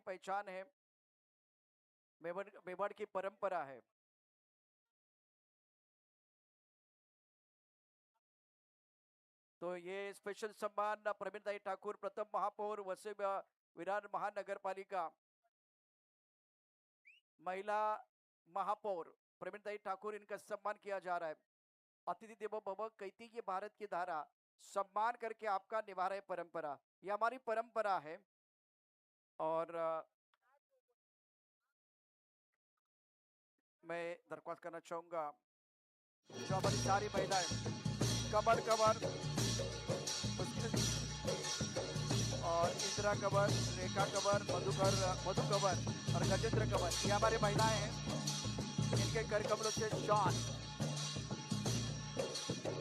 हमारी पहचान है, मेवाड़ मेवाड़ की परंपरा है। तो ये स्पेशल सम्मान प्रवीण ठाकुर, प्रथम महापौर वसई विरार महानगर पालिका, महिला महापौर प्रवीण ठाकुर, इनका सम्मान किया जा रहा है। अतिथि देवो भव, कहती ये भारत की धारा, सम्मान करके आपका निभा रहे परंपरा, ये हमारी परंपरा है। और मैं दरख्वास्त करना चाहूंगा जो हमारी सारी महिलाएं, कमल कंवर और इंदिरा कंवर, रेखा कंवर, मधु कंवर और गजेंद्र कंवर, ये हमारी महिलाएं हैं। इनके कर कमलों से शान।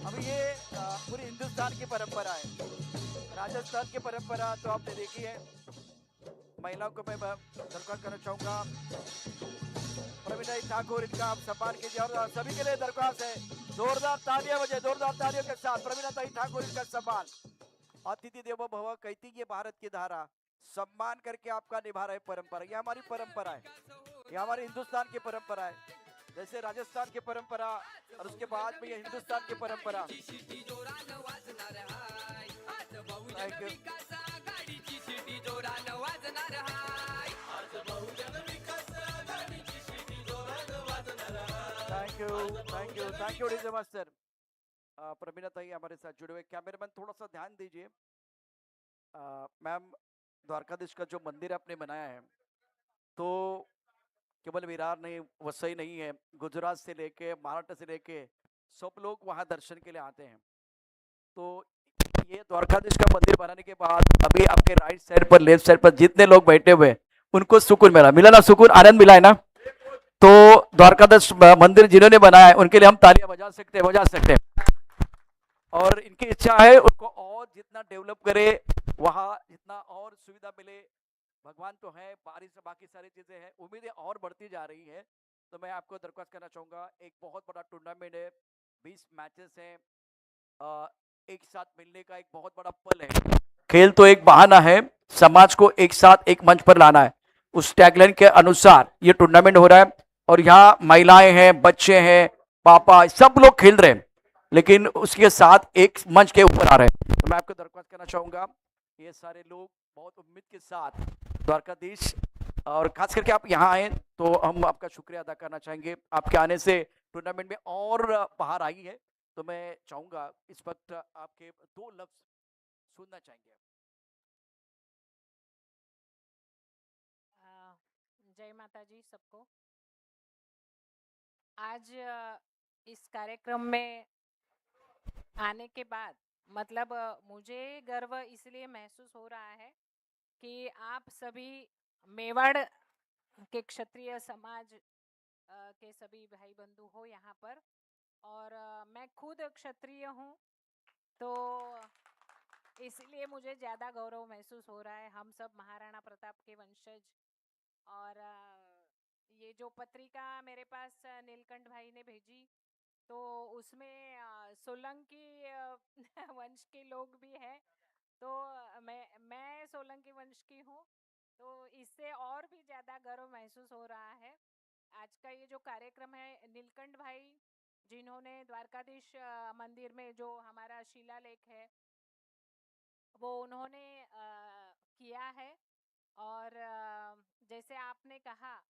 अभी ये पूरी हिंदुस्तान की परंपरा है। राजस्थान की परंपरा तो आपने देखी है। महिलाओं को मैं दरख्वास्त करना चाहूंगा, प्रवीण ठाकुर, इनका आप सम्मान कीजिए। और सभी के लिए दरख्वास्त है, जोरदार तालियां बजे, जोरदार तालियों के साथ प्रवीण ठाकुर, इनका सम्मान। अतिथि देवो भव, कहती ये भारत की धारा, सम्मान करके आपका निभा रहे परंपरा, ये हमारी परंपरा है, ये हमारे हिंदुस्तान की परंपरा है। जैसे राजस्थान की परंपरा और उसके बाद में ये हिंदुस्तान की परंपरा। Thank you, thank you, thank you, thank you master. Praveena tai हमारे साथ जुड़े हुए। कैमरामैन थोड़ा सा ध्यान दीजिए। मैम, द्वारकाधीश का जो मंदिर आपने बनाया है, तो केवल विरार नहीं, वसई नहीं है, गुजरात से लेके महाराष्ट्र से लेके सब लोग वहां दर्शन के लिए आते हैं। तो ये द्वारकाधीश का मंदिर बनाने के बाद अभी आपके राइट साइड पर, लेफ्ट साइड पर जितने लोग बैठे हुए, उनको सुकून मिला, मिला ना सुकून, आनंद मिला है ना। तो द्वारकाधीश मंदिर जिन्होंने बनाया है उनके लिए हम तालियां बजा सकते हैं। और इनकी इच्छा है उनको और जितना डेवलप करे, वहां जितना और सुविधा मिले। भगवान तो है, बारिश से बाकी सारी चीजें हैं, उम्मीदें और बढ़ती जा रही है। तो मैं आपको दरख्वास्त करना चाहूंगा, एक बहुत बड़ा टूर्नामेंट है, 20 मैचेस हैं, एक साथ मिलने का एक बहुत बड़ा पल है। खेल तो एक बहाना है, समाज को एक साथ एक मंच पर लाना है, उस टैगलाइन के अनुसार ये टूर्नामेंट हो रहा है। और यहाँ महिलाएं हैं, बच्चे हैं, पापा, सब लोग खेल रहे हैं, लेकिन उसके साथ एक मंच के ऊपर आ रहे हैं। तो मैं आपको दरख्वास्त करना चाहूंगा, ये सारे लोग बहुत उम्मीद के साथ द्वारकाधीश, और खास करके आप यहाँ आए तो हम आपका शुक्रिया अदा करना चाहेंगे। आपके आने से टूर्नामेंट में और बाहर आई है। तो मैं चाहूंगा इस वक्त आपके 2 लफ्ज सुनना चाहेंगे। जय माता जी सबको। आज इस कार्यक्रम में आने के बाद मतलब मुझे गर्व इसलिए महसूस हो रहा है कि आप सभी मेवाड़ के क्षत्रिय समाज के सभी भाई बंधु हो यहाँ पर। और मैं खुद क्षत्रिय हूँ, तो इसलिए मुझे ज़्यादा गौरव महसूस हो रहा है। हम सब महाराणा प्रताप के वंशज। और ये जो पत्रिका मेरे पास नीलकंठ भाई ने भेजी, तो उसमें सोलंकी वंश के लोग भी हैं। तो मैं सोलंकी वंश की हूँ, तो इससे और भी ज़्यादा गर्व महसूस हो रहा है। आज का ये जो कार्यक्रम है, नीलकंठ भाई जिन्होंने द्वारकाधीश मंदिर में जो हमारा शिलालेख है वो उन्होंने किया है। और जैसे आपने कहा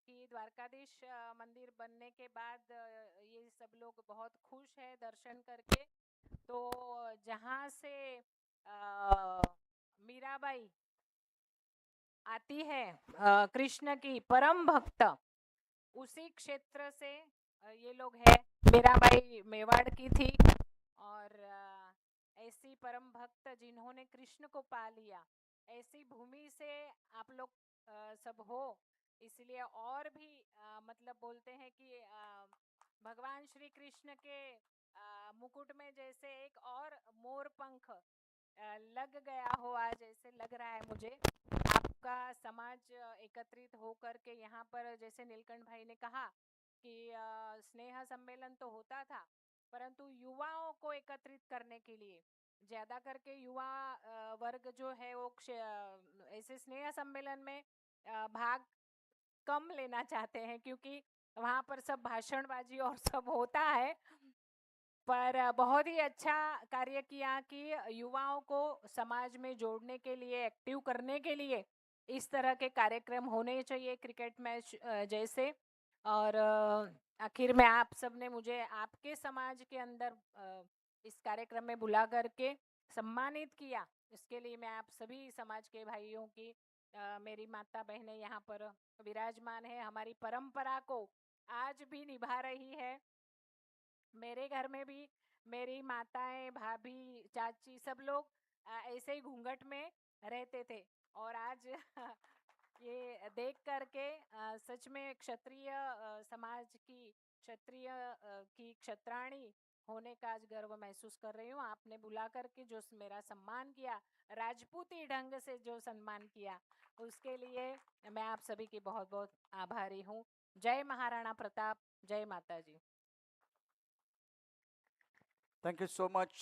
कि द्वारकाधीश मंदिर बनने के बाद ये सब लोग बहुत खुश है दर्शन करके। तो जहाँ से मीराबाई आती है, कृष्ण की परम भक्त, उसी क्षेत्र से ये लोग हैं। मीराबाई मेवाड़ की थी, और ऐसी परम भक्त जिन्होंने कृष्ण को पा लिया, ऐसी भूमि से आप लोग सब हो। इसलिए और भी मतलब बोलते हैं कि भगवान श्री कृष्ण के मुकुट में जैसे एक और मोर पंख लग गया हो, आज ऐसे लग रहा है मुझे। आपका समाज एकत्रित होकर के यहाँ पर, जैसे नीलकंठ भाई ने कहा कि स्नेह सम्मेलन तो होता था, परंतु युवाओं को एकत्रित करने के लिए ज्यादा करके युवा वर्ग जो है वो ऐसे स्नेह सम्मेलन में भाग कम लेना चाहते हैं, क्योंकि वहाँ पर सब भाषणबाजी और सब होता है। पर बहुत ही अच्छा कार्य किया कि युवाओं को समाज में जोड़ने के लिए, एक्टिव करने के लिए इस तरह के कार्यक्रम होने चाहिए, क्रिकेट मैच जैसे। और आखिर में आप सबने मुझे आपके समाज के अंदर इस कार्यक्रम में बुला करके सम्मानित किया, इसके लिए मैं आप सभी समाज के भाइयों की, मेरी माता बहनें यहाँ पर विराजमान है, हमारी परंपरा को आज भी निभा रही है। मेरे घर में भी मेरी माताएं, भाभी, चाची सब लोग ऐसे ही घूंघट में रहते थे। और आज ये देख करके सच में क्षत्रिय समाज की, क्षत्रिय की क्षत्राणी होने का आज गर्व महसूस कर रही हूँ। आपने बुला करके जो मेरा सम्मान किया, राजपूती ढंग से जो सम्मान किया, उसके लिए मैं आप सभी की बहुत बहुत आभारी हूँ। जय महाराणा प्रताप, जय माता जी। Thank you so much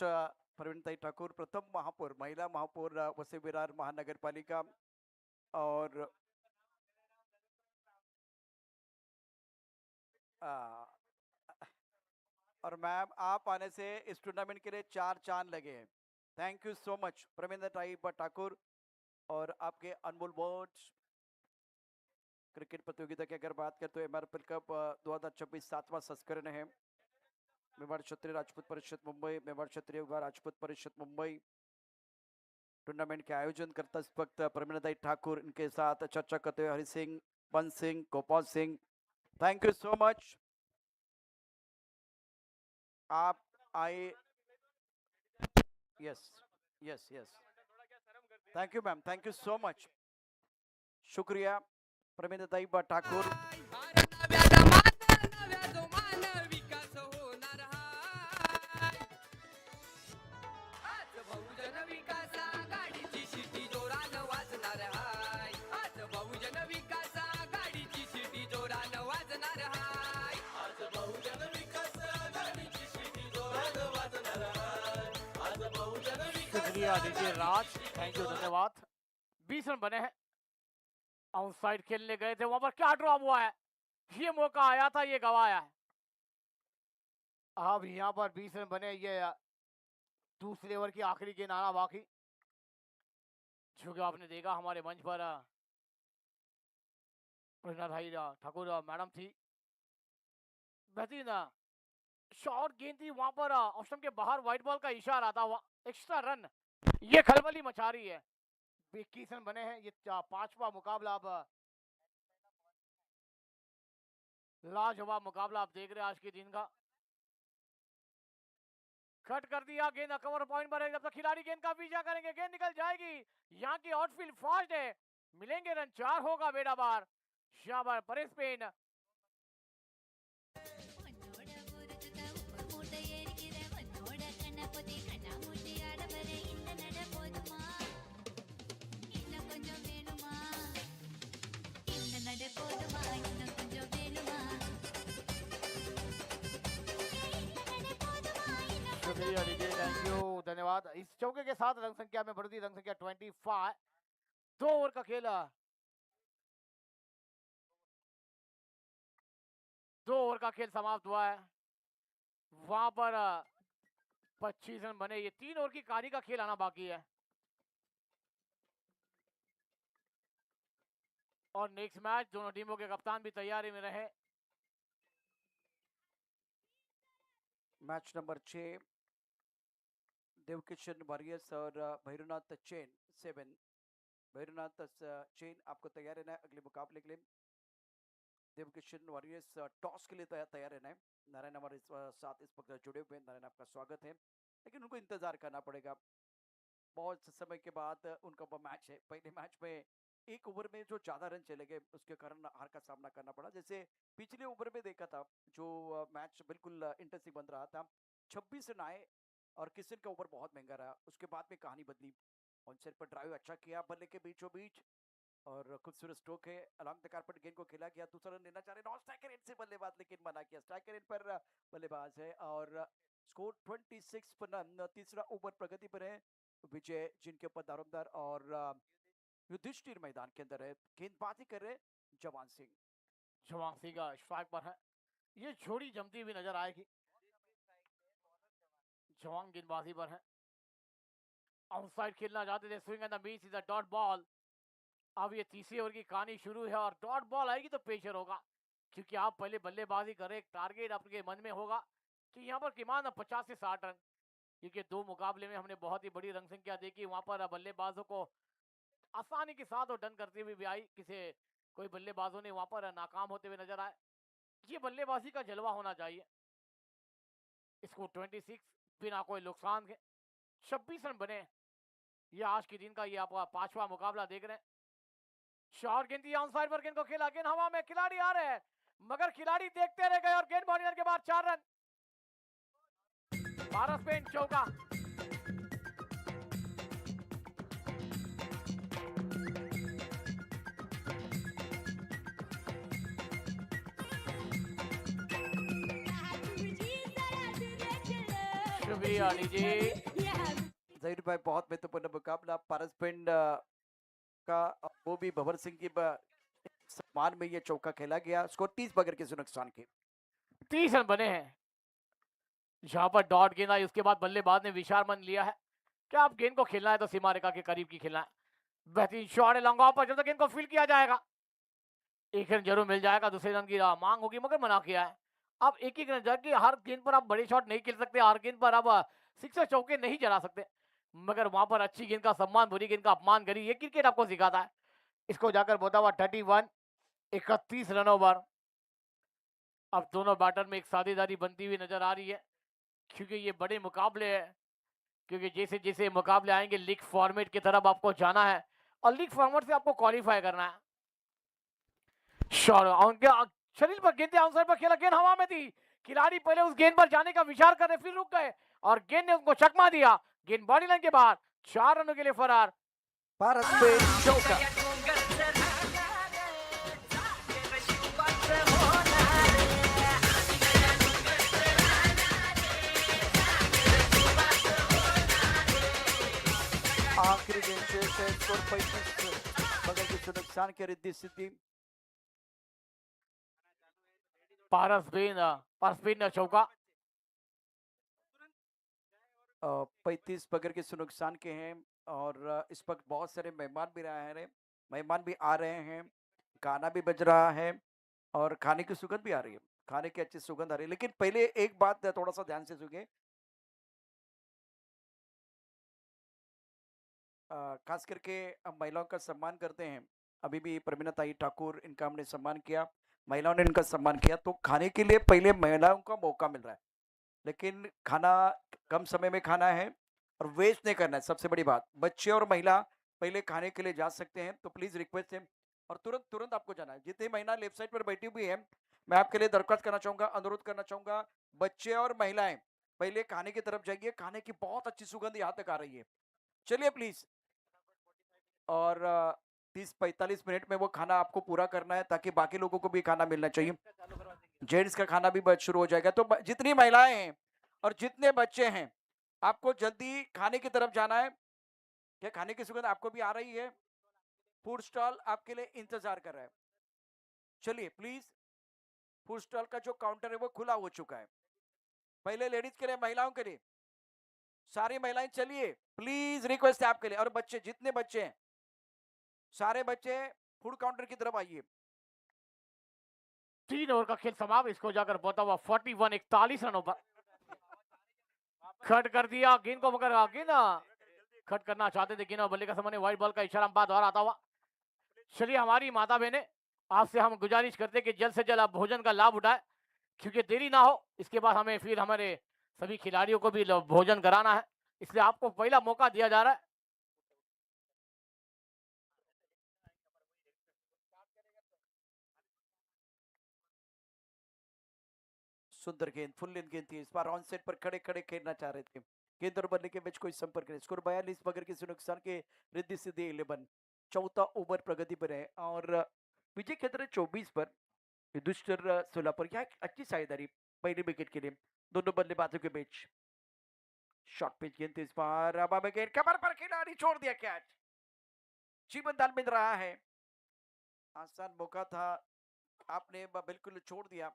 Praveentai Thakur, प्रथम महापौर, महिला महापौर वसई विरार महानगर पालिका। और और मैम, आप आने से इस टूर्नामेंट के लिए 4 चांद लगे हैं। Thank you so much Praveentai Thakur, और आपके अनमोल वर्ड्स। क्रिकेट प्रतियोगिता की अगर बात करें तो एमआरपीएल कप 2026 7वां संस्करण है। मेवाड़ क्षत्रिय राजपूत परिषद मुंबई, मेवाड़ क्षत्रिय युवा राजपूत परिषद मुंबई टूर्नामेंट के आयोजन करता इस वक्त प्रवीणताई ठाकुर, इनके साथ चर्चा करते हुए Hari Singh, Bans Singh, Gopal Singh. Thank you so much, आप आए। Yes yes yes, thank you ma'am, thank you so much, शुक्रिया प्रवीणताई ठाकुर। शुक्रिया डीजे राज, थैंक यू, धन्यवाद। 20 रन बने हैं, आउटसाइड खेलने गए थे, वहां पर क्या ड्रॉप हुआ है, ये मौका आया था, ये गवाया है। अब यहाँ पर 20 रन बने, ये दूसरे ओवर की आखिरी गेंद आना बाकी। जो कि आपने देखा हमारे मंच पर भाई ठाकुर मैडम थी, बेहतरीन शॉर्ट गेंद थी, वहां पर ऑप्शन के बाहर व्हाइट बॉल का इशारा था, एक्स्ट्रा रन, ये खलबली मचा रही है। 21 रन बने हैं, ये 5वां मुकाबला अब लाजवाब मुकाबला आप देख रहे हैं आज के दिन का। कट कर दिया, गेंद कवर पॉइंट पर है, जब तक खिलाड़ी गेंद का पीछा करेंगे, गेंद निकल जाएगी। यहाँ की आउटफील्ड फास्ट है, मिलेंगे रन, 4 होगा बेड़ा बार। शाबाश परेश पेन, शुक्रिया डीजे, थैंक यू, धन्यवाद। इस चौके के साथ रन संख्या में बढ़ती, रन संख्या 25। 2 ओवर का खेला, 2 ओवर का खेल समाप्त हुआ है। वहां पर 25 रन बने, ये 3 ओवर की कहानी का खेल आना बाकी है। और नेक्स्ट मैच दोनों टीमों के कप्तान भी तैयारी में रहे। मैच नंबर 6, देवकिशन वॉरियर्स और भैरवनाथ चेन 7। भैरवनाथ चेन, आपको तैयार रहना है अगले मुकाबले के लिए। देवकिशन वॉरियर्स टॉस के लिए तैयार रहना है। नारायण हमारे साथ इस वक्त जुड़े हुए हैं, नारायण आपका स्वागत है, लेकिन उनको इंतजार करना पड़ेगा, बहुत समय के बाद उनका वो मैच है। पहले मैच में एक ओवर में जो ज्यादा रन चले गए, उसके कारण हार का सामना करना पड़ा। जैसे पिछले ओवर में देखा था, जो मैच बिल्कुल इंटरेस्टिंग बन रहा था, 26 रन आए और किशन का ओवर बहुत महंगा रहा, उसके बाद में कहानी बदली। ऑन साइड पर ड्राइव अच्छा किया बल्ले के बीचों बीच, और खूबसूरत स्ट्रोक है, अलॉन्ग द कारपेट गेंद को खेला गया। दूसरा रन लेना चाह रहे नॉन स्ट्राइकर एंड से बल्लेबाज, लेकिन मना किया, स्ट्राइकर एंड पर बल्लेबाज है। और स्कोर 26 पर रन, तीसरा ओवर प्रगति पर है विजय, जिनके ऊपर दारोमदार और युधिष्ठिर मैदान के अंदर है, गेंदबाजी कर रहे जवान सिंह। जवान सिंह का स्ट्राइक पर है, ये जोड़ी जमती हुई नजर आएगी। जवान गेंदबाजी पर है, आउटसाइड खेलना चाहते थे, swing and the miss is a dot ball. अब ये तीसरी ओवर की कहानी शुरू है और डॉट बॉल आएगी तो प्रेशर होगा, क्योंकि आप पहले बल्लेबाजी करें, एक टारगेट आपके मन में होगा कि यहाँ पर किमान 50 से 60 रन, क्योंकि 2 मुकाबले में हमने बहुत ही बड़ी रन संख्या देखी। वहां पर बल्लेबाजों को आसानी के साथ और डन करते हुए भी आई, किसी कोई बल्लेबाजों ने वहां पर नाकाम होते हुए नजर आए। ये बल्लेबाजी का जलवा होना चाहिए। इसको 26 बिना कोई नुकसान के 26 रन बने। ये आज के दिन का ये आपका 5वां मुकाबला देख रहे हैं। शॉट गेंद ऑन साइड पर, गेंद को खेला, गेंद हवा में, खिलाड़ी आ रहे हैं मगर खिलाड़ी देखते रह गए और गेंद बॉडी के बाद 4 रन। भारत स्पेन चौका। शुक्रिया अली जी। जहीर भाई, बहुत महत्वपूर्ण मुकाबला पारसपिंड का, वो भी भंवर सिंह की सम्मान में ये चौका खेला गया। स्कोर 30 बगैर किसी नुकसान के। 30 रन बने हैं। जहां पर डॉट गेंद आई उसके बाद बल्लेबाज ने विचार मन लिया है कि आप गेंद को खेलना है तो सीमा रेखा के करीब की खेलना है। बेहतरीन शॉट है लॉन्ग ऑफ पर, जब तक गेंद को फील्ड किया जाएगा 1 रन जरूर मिल जाएगा, दूसरे रन की मांग होगी मगर मना किया है। अब एक रन जबकि हर गेंद पर आप बड़े शॉट नहीं खेल सकते, हर गेंद पर आप सिक्सर चौके नहीं चला सकते, मगर वहां पर अच्छी गेंद का सम्मान, बुरी गेंद का अपमान करी, ये क्रिकेट आपको सिखाता है। इसको जाकर बोता हुआ 31, 31 रनों पर। अब दोनों बैटर में एक साझेदारी बनती हुई नजर आ रही है, क्योंकि ये बड़े मुकाबले हैं, क्योंकि जैसे जैसे मुकाबले आएंगे लीग फॉर्मेट की तरफ आपको जाना है और लीग फॉर्मेट से आपको क्वालिफाई करना है। उनके शरीर पर गेंद आउटसाइड पर खेला, गेंद हवा में थी, खिलाड़ी पहले उस गेंद पर जाने का विचार कर रहे, फिर रुक गए और गेंद ने उनको चकमा दिया। गेंद बॉडी लाइन के बाद 4 रनों के लिए फरार। भारत स्पेन चौका। आखिरी गेंद से स्कोर 35 बगैर किसी नुकसान के रिद्धि सिद्धि। पारस्पीन चौका। 35 बगैर किसी नुकसान के हैं और इस वक्त बहुत सारे मेहमान भी रहे हैं, मेहमान भी आ रहे हैं, गाना भी बज रहा है और खाने की सुगंध भी आ रही है, खाने की अच्छी सुगंध आ रही है। लेकिन पहले एक बात थोड़ा सा ध्यान से सुनिए, खास करके हम महिलाओं का सम्मान करते हैं। अभी भी प्रवीणा ताई ठाकुर, इनका हमने सम्मान किया, महिलाओं ने इनका सम्मान किया, तो खाने के लिए पहले महिलाओं का मौका मिल रहा है, लेकिन खाना कम समय में खाना है और वेस्ट नहीं करना है, सबसे बड़ी बात। बच्चे और महिला पहले खाने के लिए जा सकते हैं, तो प्लीज रिक्वेस्ट है और तुरंत तुरंत आपको जाना है। जितनी महिला लेफ्ट साइड पर बैठी हुई है, मैं आपके लिए दरख्वास्त करना चाहूंगा, अनुरोध करना चाहूंगा, बच्चे और महिलाएं पहले खाने की तरफ जाइए, खाने की बहुत अच्छी सुगंध यहाँ तक आ रही है। चलिए प्लीज। और 30-45 मिनट में वो खाना आपको पूरा करना है, ताकि बाकी लोगों को भी खाना मिलना चाहिए। जेंट्स का खाना भी शुरू हो जाएगा, तो जितनी महिलाएं हैं और जितने बच्चे हैं, आपको जल्दी खाने की तरफ जाना है। क्या खाने की सुगंध आपको भी आ रही है? फूड स्टॉल आपके लिए इंतजार कर रहा है। चलिए प्लीज, फूड स्टॉल का जो काउंटर है वो खुला हो चुका है, पहले लेडीज के लिए, महिलाओं के लिए, सारी महिलाएं चलिए प्लीज, रिक्वेस्ट है आपके लिए। और बच्चे, जितने बच्चे हैं, सारे बच्चे फूड काउंटर की तरफ आइए। 3 ओवर का खेल समाप्त। इसको जाकर बोता हुआ 41, 41 रनों पर खट कर दिया गेंद को, मगर गेंद खट करना चाहते थे, गेंद बल्ले का सामने व्हाइट बॉल का इशारा अंपायर द्वारा आता हुआ। चलिए हमारी माता बहने, आपसे हम गुजारिश करते कि जल्द से जल्द आप भोजन का लाभ उठाए, क्योंकि देरी ना हो, इसके बाद हमें फिर हमारे सभी खिलाड़ियों को भी भोजन कराना है, इसलिए आपको पहला मौका दिया जा रहा है। सुंदर गेंद, फुल लेंथ गेंद थी, इस बार ऑन सेट पर खड़े खड़े खेलना चाह रहे थे, गेंद और बल्ले के बीच कोई संपर्क नहीं। स्कोर 42 बगैर किसी नुकसान के, रिद्धि सिद्धि 11। चौथा ओवर प्रगति पर है और विजय क्षेत्र 24 पर, युधिष्ठिर 16 पर। यह एक अच्छी साझेदारी पहली विकेट के लिए दोनों बल्लेबाजों के बीच। शॉर्ट पिच गेंद इस बार, अब गेंद कमर पर, खिलाड़ी छोड़ दिया कैच। जीवन दान मिल रहा है। आसान मौका था, आपने बिल्कुल छोड़ दिया।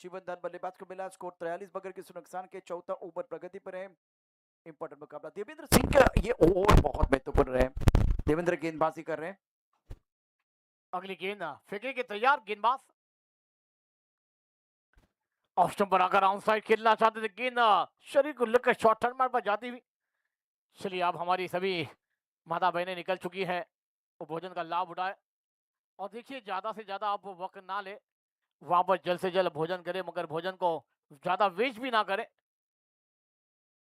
जीवन दान बल्लेबाज को मिला। स्कोर 43 बगैर किसी नुकसान के। चौथा ओवर प्रगति पर है। इंपॉर्टेंट मुकाबला। देवेंद्र सिंह का ये ओवर बहुत महत्वपूर्ण है। देवेंद्र गेंदबाजी कर रहे हैं। अगली गेंद फेंके के तैयार गेंदबाज ऑफ स्टंप पर आकर ऑन साइड खेलना चाहते थे। गेंद शरीर को लेकर शॉर्ट टर्न मार पर जाती हुई। चलिए अब हमारी सभी माता बहनें निकल चुकी है, वो भोजन का लाभ उठाए। और देखिए ज्यादा से ज्यादा आप वक्त ना ले, वहां पर जल्द से जल्द भोजन करें, मगर भोजन को ज्यादा वेस्ट भी ना करें,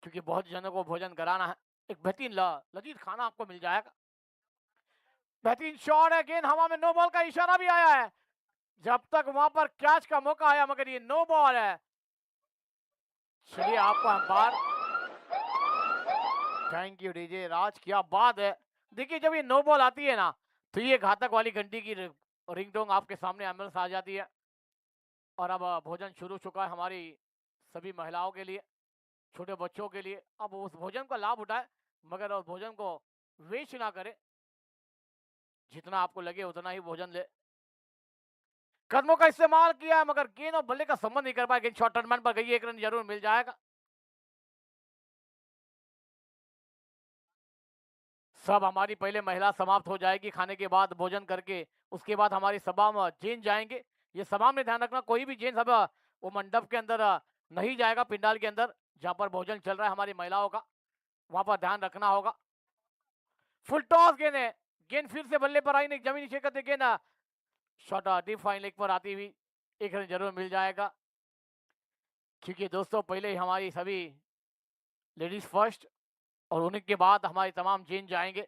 क्योंकि बहुत जनों को भोजन कराना है। एक बेहतरीन लजीज खाना आपको मिल जाएगा। बेहतरीन शॉट है, गेंद हवा में, नो बॉल का इशारा भी आया है। जब तक वहां पर कैच का मौका आया, मगर ये नो बॉल है। चलिए आपका अंपायर, थैंक यू डीजे राज, क्या बात है। देखिए जब ये नो बॉल आती है ना, तो ये घातक वाली घंटी की रिंगटोन आपके सामने एम्बुलेंस आ जाती है। और अब भोजन शुरू चुका है हमारी सभी महिलाओं के लिए, छोटे बच्चों के लिए। अब उस भोजन का लाभ उठाए, मगर उस भोजन को वेस्ट ना करे। जितना आपको लगे उतना ही भोजन ले। कदमों का इस्तेमाल किया है, मगर गेंद और बल्ले का संबंध नहीं कर पाया। गेंद शॉर्ट टर्नमैन पर गई, एक रन जरूर मिल जाएगा। सब हमारी पहले महिला समाप्त हो जाएगी खाने के बाद, भोजन करके उसके बाद हमारी सभा में जैन जाएंगे। ये सभा में ध्यान रखना, कोई भी जैन सभा वो मंडप के अंदर नहीं जाएगा, पिंडाल के अंदर जहां पर भोजन चल रहा है हमारी महिलाओं का, वहां पर ध्यान रखना होगा। फुल टॉस गेंद है, गेंद फिर से बल्ले पर आई, नहीं जमीन नीचे करते गेंद शॉट डीप फाइन लेग पर आती हुई, एक रन जरूर मिल जाएगा। क्योंकि दोस्तों पहले ही हमारी सभी लेडीज फर्स्ट, और उनके बाद हमारे तमाम जैन जाएंगे,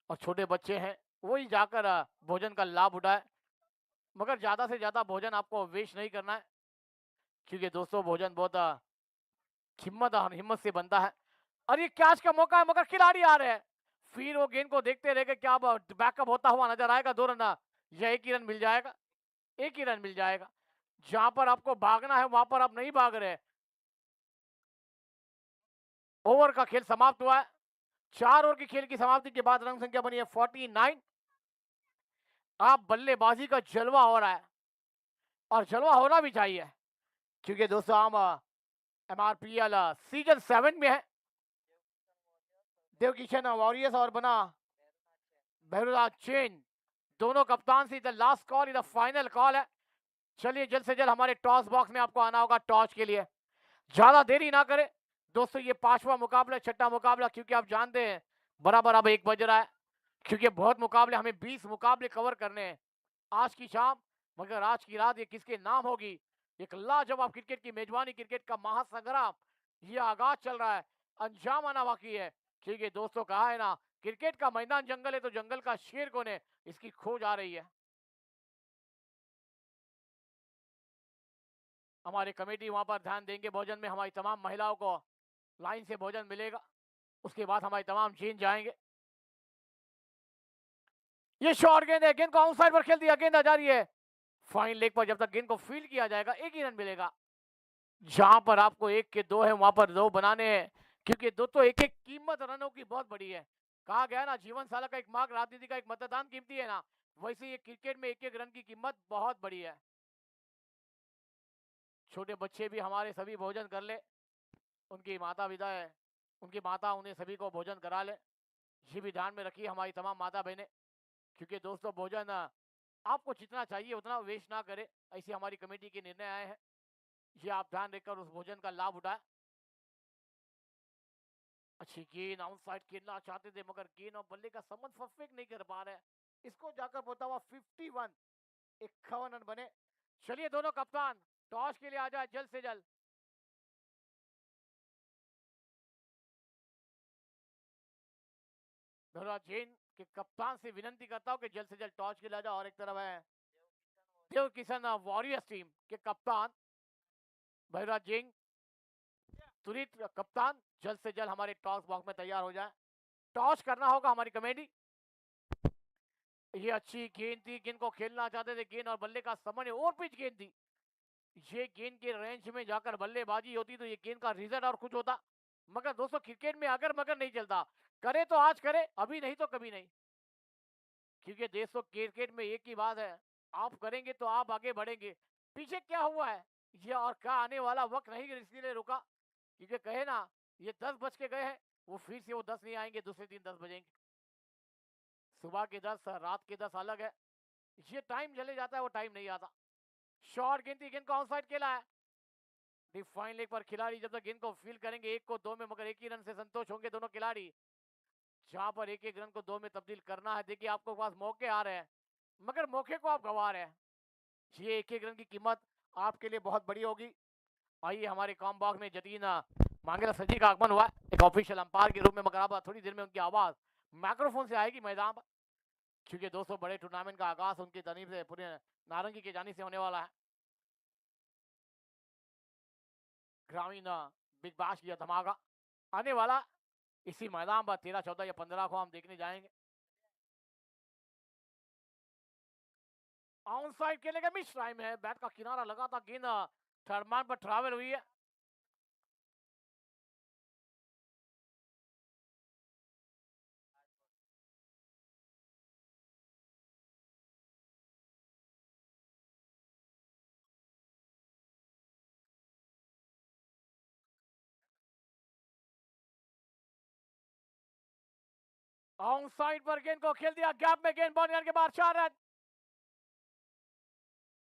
और छोटे बच्चे हैं वही जाकर भोजन का लाभ उठाए। मगर ज़्यादा से ज़्यादा भोजन आपको वेस्ट नहीं करना है, क्योंकि दोस्तों भोजन बहुत हिम्मत और हिम्मत से बनता है। और ये कैच का मौका है, मगर खिलाड़ी आ रहे हैं। फिर वो गेंद को देखते रह गए, क्या बैकअप होता हुआ नजर आएगा। 2 रन या 1 ही रन मिल जाएगा, 1 ही रन मिल जाएगा। जहां पर आपको भागना है वहां पर आप नहीं भाग रहे। ओवर का खेल समाप्त हुआ है। 4 ओवर की खेल की समाप्ति के बाद रन संख्या बनी है 49। आप बल्लेबाजी का जलवा हो रहा है, और जलवा होना भी चाहिए, क्योंकि दोस्तों हम MRPL सीजन 7 में है। देवकिशन वॉरियर्स और बना भैरवराज चेन, दोनों कप्तान से इधर लास्ट कॉल, इधर फाइनल कॉल है। चलिए जल्द से जल्द हमारे टॉस बॉक्स में आपको आना होगा टॉस के लिए। ज्यादा देरी ना करें दोस्तों, ये 5वां मुकाबला, 6ठा मुकाबला, क्योंकि आप जानते हैं बराबर अब 1 बज रहा है, क्योंकि बहुत मुकाबले, हमें 20 मुकाबले कवर करने हैं आज की शाम। मगर आज की रात ये किसके नाम होगी। एक लाजवाब क्रिकेट की मेजबानी, क्रिकेट का महासंग्राम ये आगाज चल रहा है, अंजाम आना बाकी है। क्योंकि दोस्तों कहा है ना, क्रिकेट का मैदान जंगल है तो जंगल का शेर कौन है, इसकी खोज आ रही है। हमारे कमेटी वहां पर ध्यान देंगे भोजन में, हमारी तमाम महिलाओं को लाइन से भोजन मिलेगा। उसके बाद हमारी तमाम चीन जाएंगे। ये शॉर्ट गेंद है, गेंद को आउट साइड पर खेल दिया, गेंद आ जा रही है फाइन लेग पर। जब तक गेंद को फील्ड किया जाएगा 1 ही रन मिलेगा। जहां पर आपको 1 के 2 है, वहां पर 2 बनाने हैं, क्योंकि दोस्तों एक एक कीमत रनों की बहुत बड़ी है। कहा गया ना, जीवन साला का एक मार्ग राजनीति का एक मतदान कीमती है ना, वैसे ये क्रिकेट में 1-1 रन की कीमत बहुत बड़ी है। छोटे बच्चे भी हमारे सभी भोजन कर ले, उनकी माता पिता है, उनकी माता उन्हें सभी को भोजन करा ले। ये भी ध्यान में रखिए हमारी तमाम माता बहनें, क्योंकि दोस्तों भोजन आपको जितना चाहिए उतना वेस्ट ना करे, ऐसी हमारी कमेटी के निर्णय आए हैं। ये आप ध्यान रखकर उस भोजन का लाभ उठाएं। अच्छी गेंद आउट साइड खेलना चाहते थे, मगर गेंद और बल्ले का संबंध परफेक्ट नहीं कर पा रहे। इसको जाकर बोलता हुआ 51, 51 रन बने। चलिए दोनों कप्तान टॉस के लिए आ जाए जल्द से जल्द। जैन के कप्तान से विनती करता हूं कि जल्द से जल्द टॉस के लिए आ जाओ। और एक तरफ है देव किशन वॉरियर्स टीम के कप्तान भैरव जैन, तुरित कप्तान जल्द से जल्द हमारे टॉस बॉक्स में तैयार हो जाए। टॉस करना होगा हमारी कमेटी। ये अच्छी गेंद थी, गेंद को खेलना चाहते थे, गेंद और बल्ले का समन्वय, और पिच गेंद थी। ये गेंद के रेंज में जाकर बल्लेबाजी होती तो ये गेंद का रिजल्ट और कुछ होता। मगर दोस्तों क्रिकेट में अगर मगर नहीं चलता, करे तो आज करे, अभी नहीं तो कभी नहीं। क्योंकि दोस्तों क्रिकेट में एक ही बात है, आप करेंगे तो आप आगे बढ़ेंगे। पीछे क्या हुआ है ये और क्या आने वाला वक्त नहीं इसीलिए रुका, क्योंकि कहे ना ये 10 बज के गए हैं, वो फिर से वो 10 नहीं आएंगे, दूसरे दिन 10 बजेंगे। सुबह के 10 रात के 10 अलग है, ये टाइम चले जाता है, वो टाइम नहीं आता। शॉर्ट गेंद गेंद को ऑफसाइड खेला है। डिफाइन लेग पर खिलाड़ी जब तक गेंद को फील करेंगे 1 को 2 में, मगर एक ही रन से संतोष होंगे दोनों खिलाड़ी। जहां पर एक एक रन को 2 में तब्दील करना है, देखिए आपको पास मौके आ रहे हैं, मगर मौके को आप गंवा रहे हैं। ये एक एक रन की कीमत आपके लिए बहुत बड़ी होगी। आइए हमारे कॉम बॉक्स में जतीन मांगेरा सर जी का आगमन हुआ एक ऑफिशियल अंपायर के रूप में, मगर अब थोड़ी देर में उनकी आवाज माइक्रोफोन से आएगी मैदान पर, क्योंकि दोस्तों बड़े टूर्नामेंट का आगाज उनकी तनीब से पूरे नारंगी की जानी से होने वाला है। ग्रामीण बिग बाश या धमाका आने वाला इसी मैदान पर 13, 14 या 15 को हम देखने जाएंगे। ऑन साइड खेलने का मिस टाइम है, बैट का किनारा लगा था, गेंद टर्मान पर ट्रैवल हुई है। ऑन साइड पर गेंद को खेल दिया, गैप में गेंद बाउंड्री के बाद 4 रन।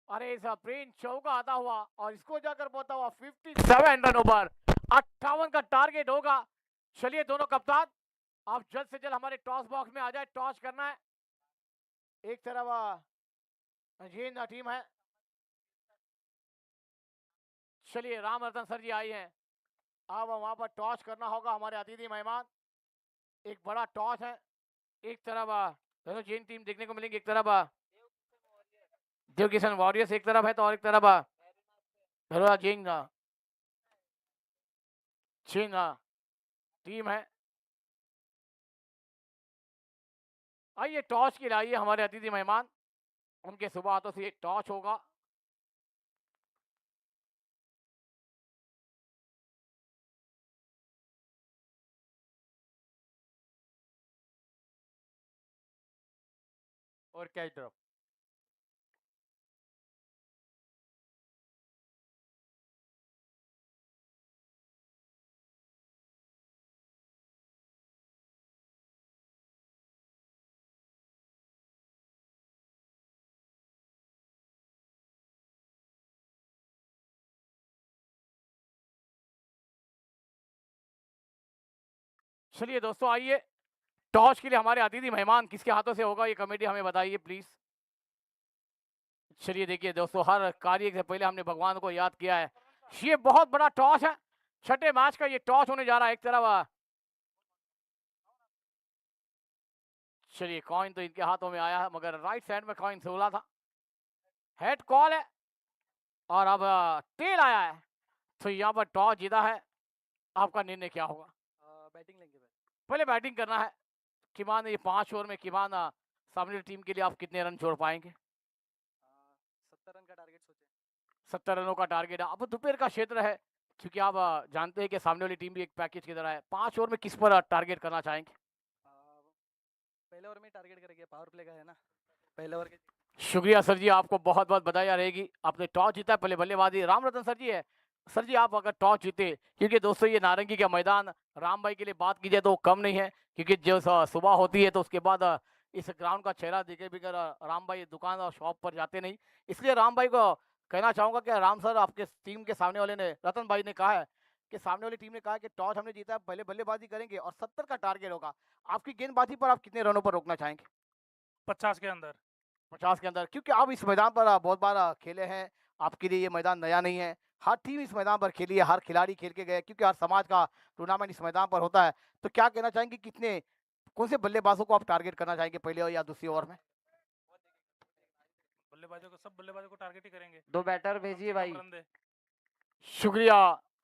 अरे इस प्लेन चौका आता हुआ और इसको जाकर पहुंचा हुआ 57 रनों पर 58 का टारगेट होगा। चलिए दोनों कप्तान आप जल्द से जल्द हमारे टॉस बॉक्स में आ जाए, टॉस करना है। एक तरफ जीन टीम है, चलिए राम रतन सर जी आई हैं, अब वहां पर टॉस करना होगा हमारे अतिथि मेहमान। एक बड़ा टॉस है, एक तरफ दोनों जीन टीम देखने को मिलेंगी, एक तरफ देव किशन वॉरियर्स एक तरफ है तो और एक तरफ जिंग चिंग टीम है। आइए टॉस के लिए आइए हमारे अतिथि मेहमान, उनके सुबह हाथों से एक टॉस होगा। और कैच ड्रॉप। चलिए दोस्तों आइए टॉस के लिए हमारे अतिथि मेहमान किसके हाथों से होगा ये कमेटी हमें बताइए प्लीज। चलिए देखिए दोस्तों, हर कार्य से पहले हमने भगवान को याद किया है। ये बहुत बड़ा टॉस है, छठे मैच का ये टॉस होने जा रहा है। एक तरफ चलिए कॉइन तो इनके हाथों में आया है, मगर राइट साइड में कॉइन 16 था, हेड कॉल है और अब टेल आया है, तो यहाँ पर टॉस जीता है। आपका निर्णय क्या होगा? बैटिंग लेंगे भाई। पहले बैटिंग करना है। किमान ये 5 ओवर में किमान सामने टीम के लिए आप कितने रन छोड़ पाएंगे? 70 रन का टारगेट सोचे। 70 रनों का टारगेट है। अब दोपहर का क्षेत्र है, क्योंकि आप जानते हैं कि सामने वाली टीम भी एक पैकेज की तरह है। 5 ओवर में किस पर टारगेट करना चाहेंगे? पहले ओवर में टारगेट करेंगे, पावर प्ले का है ना पहले ओवर के। शुक्रिया सर जी, आपको बहुत बहुत बधाई रहेगी, आपने टॉस जीता है। पहले बल्लेबाजी राम रतन सर जी है। सर जी आप अगर टॉस जीते, क्योंकि दोस्तों ये नारंगी का मैदान राम भाई के लिए बात की जाए तो कम नहीं है, क्योंकि जो सुबह होती है तो उसके बाद इस ग्राउंड का चेहरा देखे बगैर राम भाई दुकान और शॉप पर जाते नहीं। इसलिए राम भाई को कहना चाहूँगा कि राम सर आपके टीम के सामने वाले ने, रतन भाई ने कहा है कि सामने वाली टीम ने कहा है कि टॉस हमने जीता है, पहले बल्लेबाजी करेंगे और 70 का टारगेट होगा। आपकी गेंदबाजी पर आप कितने रनों पर रोकना चाहेंगे? 50 के अंदर। 50 के अंदर, क्योंकि आप इस मैदान पर बहुत बार खेले हैं, आपके लिए ये मैदान नया नहीं है। हर टीम इस मैदान पर खेली है, हर खिलाड़ी खेल के गए, क्योंकि हर समाज का टूर्नामेंट इस मैदान पर होता है। तो क्या कहना चाहेंगे, कितने कौन से बल्लेबाजों को आप टारगेट करना चाहेंगे पहले या दूसरी ओवर में? बल्लेबाजों को, सब बल्लेबाजों को टारगेट ही करेंगे। 2 बैटर भेजिए भाई। शुक्रिया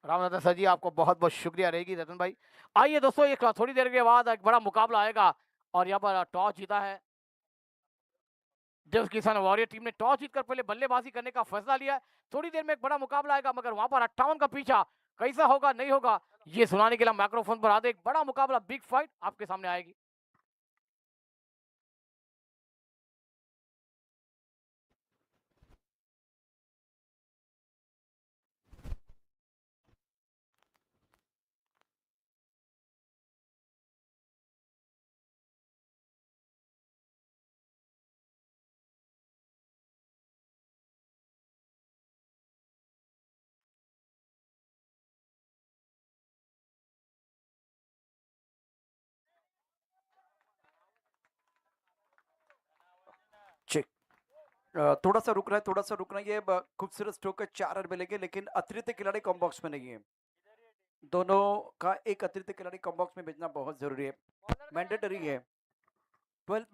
रामनाथन सर जी, आपको बहुत बहुत शुक्रिया रहेगी रतन भाई। आइए दोस्तों, एक थोड़ी देर के बाद एक बड़ा मुकाबला आएगा और यहाँ पर टॉस जीता है देव किसान वॉरियर टीम ने। टॉस जीतकर पहले बल्लेबाजी करने का फैसला लिया है। थोड़ी देर में एक बड़ा मुकाबला आएगा, मगर वहां पर 58 का पीछा कैसा होगा नहीं होगा ये सुनाने के लिए माइक्रोफोन पर आते एक बड़ा मुकाबला, बिग फाइट आपके सामने आएगी। थोड़ा सा रुकना है, थोड़ा सा रुकना है। ये खूबसूरत स्ट्रोक है, 4 रन मिलेंगे, लेकिन अतिरिक्त खिलाड़ी कॉम बॉक्स में नहीं है। दोनों का एक अतिरिक्त खिलाड़ी कॉम बॉक्स में भेजना बहुत जरूरी है, मैंडेटरी है। 12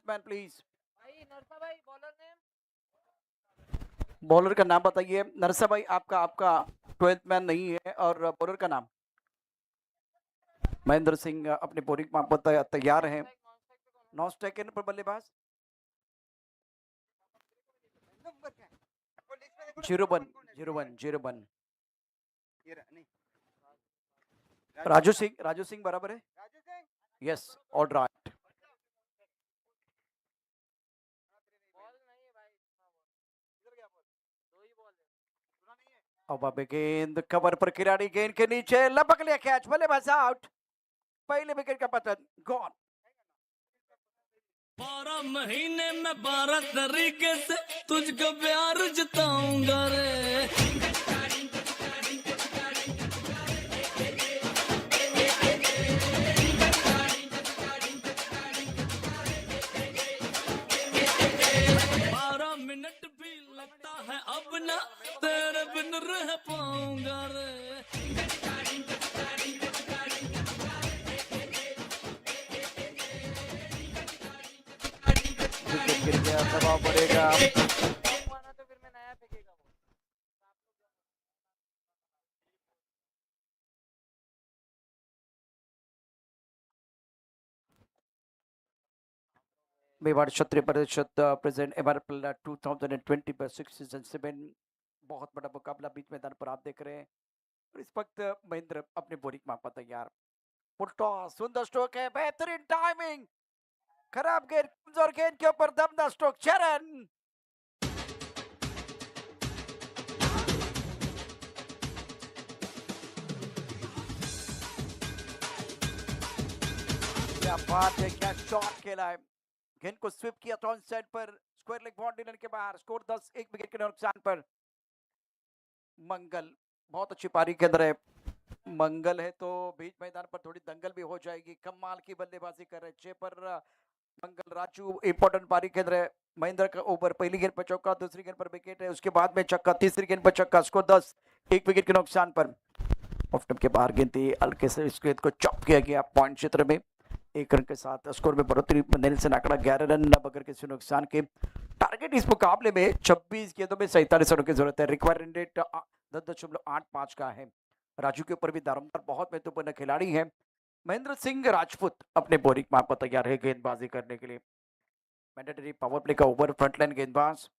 मैन प्लीज। भाई नरसा भाई बॉलर नेम। बॉलर का नाम बताइए नरसा भाई। आपका 12 मैन नहीं है, और बॉलर का नाम। महेंद्र सिंह अपने बोरिंग माप पर तैयार हैं। नॉन स्ट्राइक के पर बल्लेबाज 0-1 राजू सिंह बराबर है। Yes, all right. अब गेंद कवर पर, खिलाड़ी गेंद के नीचे लपक लिया कैच, बल्लेबाज आउट। पहले विकेट का पतन, गॉन। 12 महीने में 12 तरीके से तुझको प्यार जताऊंगा रे। मिनट भी लगता है अब ना तेरे बिन रह पाऊंगा रे। विकेट गिर गया, दबाव बढ़ेगा। तो फिर मैं नया फेंकेगा वो। मेवाड़ क्षत्रिय परिषद प्रेजेंट एमआरएफएल 2020 पर 6 सीजन 7 बहुत बड़ा मुकाबला बीच मैदान पर आप देख रहे हैं। और इस वक्त महेंद्र अपने बोरिंग मापा तैयार। पुलटॉ सुंदर स्ट्रोक है, बेहतरीन टाइमिंग। खराब गेंद, कमजोर गेंद के ऊपर दमदार स्ट्रोक, चरण। क्या बात है, क्या शॉट खेला है। गेंद को स्विप किया टॉन साइड पर, स्क्वायर लेग बाउंड्री के बाहर। स्कोर 10, 1 विकेट के नुकसान पर। मंगल बहुत अच्छी पारी के अंदर है। मंगल है तो बीच मैदान पर थोड़ी दंगल भी हो जाएगी। कमाल की बल्लेबाजी कर रहे 6 पर मंगल। राजू इंपॉर्टेंट पारी के अंदर है। महेंद्र का ओवर, पहली गेंद पर चौका, दूसरी गेंद पर विकेट है, उसके बाद में छक्का, तीसरी गेंद पर छक्का। स्कोर 10, 1 विकेट के नुकसान पर। ऑफ स्टंप के बाहर गेंद थी, हल्के से इस गेंद को चॉप किया गया पॉइंट क्षेत्र में। 1 रन के साथ स्कोर में बढ़ोतरी। नेल्सन आंकड़ा 11 रन बगैर किसी नुकसान के। टारगेट इस मुकाबले में 26 गेंदों में 47 रनों की जरूरत है। रिक्वायर्ड रेट 10.85 का है। राजू के ऊपर भी दारोमदार बहुत महत्वपूर्ण खिलाड़ी है। महेंद्र सिंह राजपूत अपने बोरिंग माप पर तैयार है गेंदबाजी करने के लिए। मैंडेटरी पावर प्ले का ओवर, फ्रंटलाइन गेंदबाज।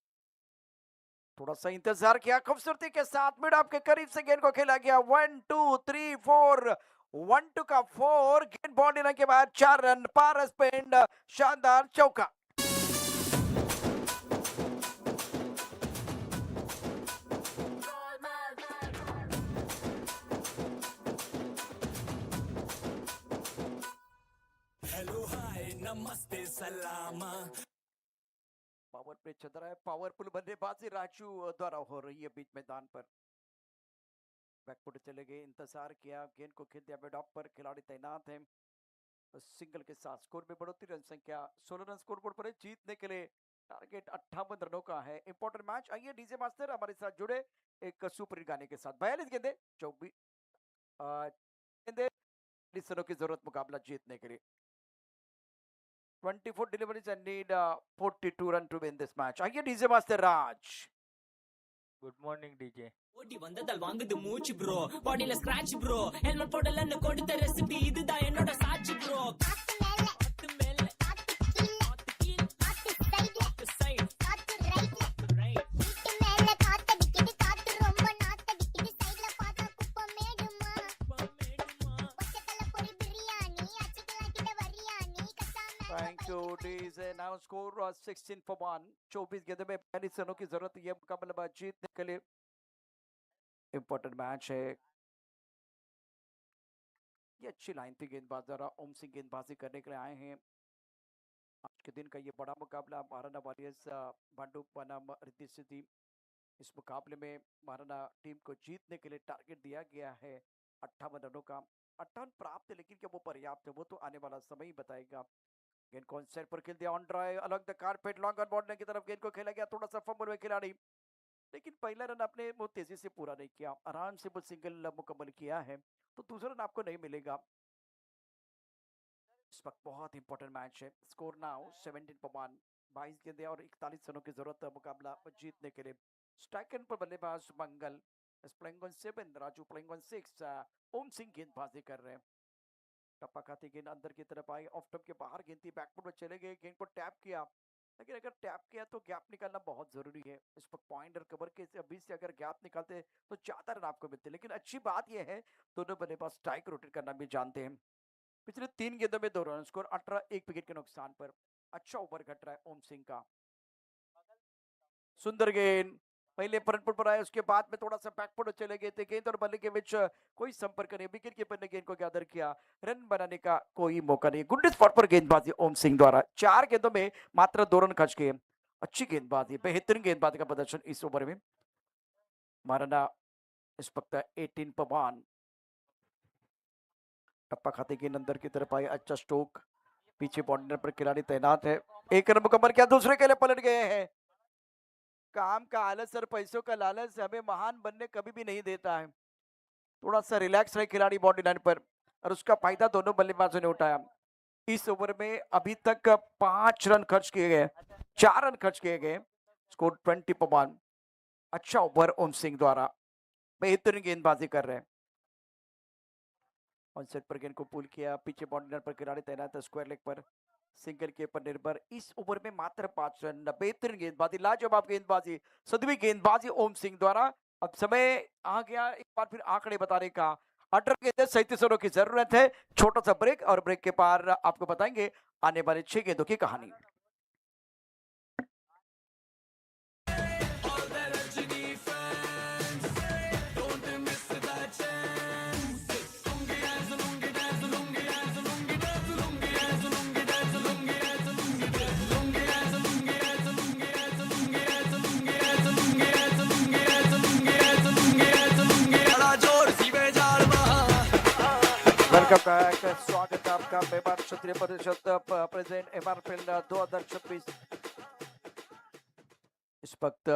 थोड़ा सा इंतजार किया, खूबसूरती के साथ मिड ऑफ के करीब से गेंद को खेला गया। 1 2 3 4, 1 2 का 4। गेंद बाउंड्री के बाद 4 रन, पारस पेंड, शानदार चौका। हेलो हाय नमस्ते सलामा। पावर प्ले चल रहा है, पावरफुल बल्लेबाजी राजू द्वारा हो रही है बीच मैदान पर। बैकफुट चले गए, इंतजार किया, गेंद को खेल दिया मिड ऑफ पर। खिलाड़ी तैनात हैं। सिंगल के साथ स्कोर में बढ़ोतरी। रन संख्या 16 रन स्कोर बोर्ड पर है। जीतने के लिए टारगेट 58 रनों का है। Important match. आइए डीजे मास्टर हमारे साथ जुड़े एक सुपर हिट गाने के साथ। 42 गेंदे 24 गेंदे, 20 रनों की जरूरत मुकाबला जीतने के लिए। 24 deliveries and need 42 run to win this match. आइए DJ master Raj. Good morning DJ. ஓடி வந்ததால் வாங்குது மூச்சு ப்ரோ, பாடியில ஸ்கிராட்ச் ப்ரோ, ஹெல்மெட் போடலன்னு கொடுத்த ரெசிபி இதுதான் என்னோட சாட்சி ப்ரோ. காத்து மேல காத்து கீழ காத்து சைடு காத்து ரைட் வீட்டு மேல காத்தடிக்குது, காத்து ரொம்ப நாத்தடிக்குது, சைடுல பார்த்தா குப்பை மேடுமா ஒச்சக்கல்ல பொரி பிரியாணி அச்சிக்கலாம் கிட்ட வரியாணி கச்சாம। Thank you DJ. Now score 16 for 1। 24 गेंदों में 42 रनों की जरूरत है मुकाबला जीतने के लिए। इंपॉर्टेंट मैच है। ये अच्छी लाइन थी गेंदबाज द्वारा। ओम सिंह गेंदबाजी करने के लिए आए हैं। आज के दिन का ये बड़ा मुकाबला महाराणा वॉरियर्स बांडू बनाम रिद्धि सिद्धि। इस मुकाबले में महाराणा टीम को जीतने के लिए टारगेट दिया गया है 58 रनों का। 58 प्राप्त है, लेकिन क्या वो पर्याप्त है वो तो आने वाला समय ही बताएगा। गेंद को सेट पर खेल दिया ऑन ड्राइव अलग the carpet long on border की तरफ गेंद को खेला गया, थोड़ा सा फंबल हुआ खिलाड़ी, लेकिन पहला रन आपने वो तेजी से पूरा नहीं किया, आराम से वो सिंगल मुकम्मल किया है, तो दूसरा रन आपको नहीं मिलेगा। इस वक्त बहुत इंपॉर्टेंट मैच है। स्कोर नाउ 17-1, 22 गेंदें और 41 रनों की जरूरत है मुकाबला जीतने के लिए। स्ट्राइक पर बल्लेबाज Mangal playing on 7, Raju playing on 6, Om Singh गेंदबाजी कर रहे हैं। टप्पा खाती गेंद अंदर की तरफ आई, ऑफ टॉप के बाहर गेंद थी, बैकफुट में चले गए, गेंद को टैप किया, लेकिन अगर टैप किया तो गैप निकालना बहुत जरूरी है। इस पर पॉइंट और कवर के बीच से अगर गैप निकालते तो ज्यादा रन आपको मिलते, लेकिन अच्छी बात यह है दोनों बल्लेबाज स्ट्राइक रोटेट करना भी जानते हैं। पिछले 3 गेंदों में 2 रन, स्कोर 18, 1 विकेट के नुकसान पर। अच्छा ओवर घट रहा है ओम सिंह का। सुंदर गेंद पहले फ्रंट फुट पर आया, उसके बाद में थोड़ा सा बैकफुट चले गए थे, गेंद और बल्ले के बीच कोई संपर्क नहीं, विकेट कीपर ने गेंद को गैदर किया, रन बनाने का कोई मौका नहीं। गुड स्पॉट पर गेंदबाजी ओम सिंह द्वारा, 4 गेंदों में मात्र 2 रन खर्च किए। अच्छी गेंदबाजी, बेहतरीन गेंदबाजी का प्रदर्शन इस ओवर में। मारना इस वक्त 18-1, टप्पा खाते गेंद अंदर की तरफ आई, अच्छा स्ट्रोक, पीछे बाउंड्री पर खिलाड़ी तैनात है, 1 रन मुकम्मल किया, दूसरे के लिए पलट गए हैं। काम का आलस और पैसों का लालच हमें महान बनने कभी भी नहीं देता है। थोड़ा सा रिलैक्स रहे खिलाड़ी बाउंड्री लाइन पर, और उसका फायदा दोनों बल्लेबाजों ने उठाया। इस ओवर में अभी तक 5 रन खर्च किए गए, 4 रन खर्च किए गए, स्कोर 20-1। अच्छा ओवर ओम सिंह द्वारा, बेहतरीन गेंदबाजी कर रहे हैं। ऑन सेट पर गेंद को पुल किया, पीछे बाउंड्री पर खिलाड़ी तैनात है, स्क्वायर लेग पर सिंगल के पर निर्भर। इस ओवर में मात्र 5 रन, बेहतरीन गेंदबाजी, लाजवाब गेंदबाजी, सदवी गेंदबाजी ओम सिंह द्वारा। अब समय आ गया एक बार फिर आंकड़े बताने का। 18 गेंदें 37 रनों की जरूरत है। छोटा सा ब्रेक, और ब्रेक के पार आपको बताएंगे आने वाले 6 गेंदों की कहानी। वेलकम बैक, स्वागत है आपका मेहमान क्षत्रिय परिषद प्रेजेंट एमआरपीएल 2026। इस वक्त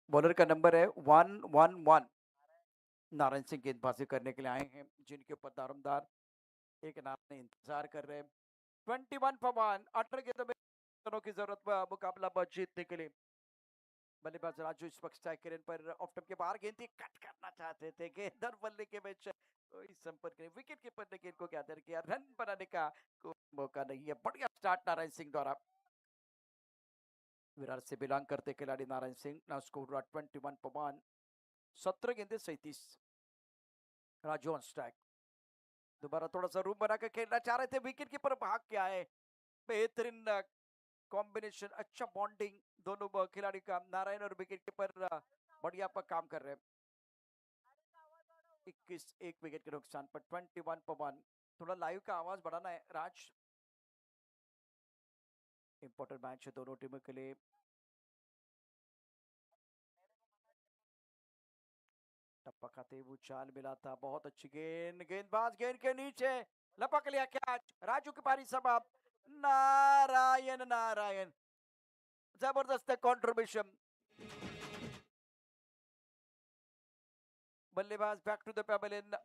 बॉलर का नंबर है 111। नारायण सिंह गेंदबाजी करने के लिए आए हैं, जिनके ऊपर दारोमदार एक नाम इंतजार कर रहे हैं। 21-1, 18 गेंदों में रनों की जरूरत मुकाबला जीतने के लिए। बल्लेबाज राजू इस वक्त स्ट्राइक रेंज पर, ऑफ टॉप के बाहर गेंद थी, कट करना चाहते थे, गेंद और बल्ले के बीच कोई संपर्क नहीं, विकेट कीपर ने गेंद को गैदर किया, रन बनाने का कोई मौका नहीं है। बढ़िया स्टार्ट नारायण सिंह द्वारा। विरार से बिलोंग करते खिलाड़ी नारायण सिंह, ना स्कोर 21-1, 17 गेंदे 37। राजू ऑन स्ट्राइक, दोबारा थोड़ा सा रूम बना कर खेलना चाह रहे थे, विकेट कीपर भाग के आए। बेहतरीन कॉम्बिनेशन, अच्छा बॉन्डिंग दोनों खिलाड़ी का, नारायण और विकेट कीपर बढ़िया पर काम कर रहे हैं। 21, 1 विकेट के नुकसान पर 21-1। थोड़ा लाइव का आवाज बढ़ाना है राज, इंपॉर्टेंट मैच है दोनों टीमों के लिए। टप्पा खाते वो चाल मिला था, बहुत अच्छी गेंद, गेंदबाज गेंद के नीचे लपक लिया कैच, राजू की पारी समाप्त। नारायण नारायण, जबरदस्त कंट्रीब्यूशन। बल्लेबाज बैक टू द पेविलियन।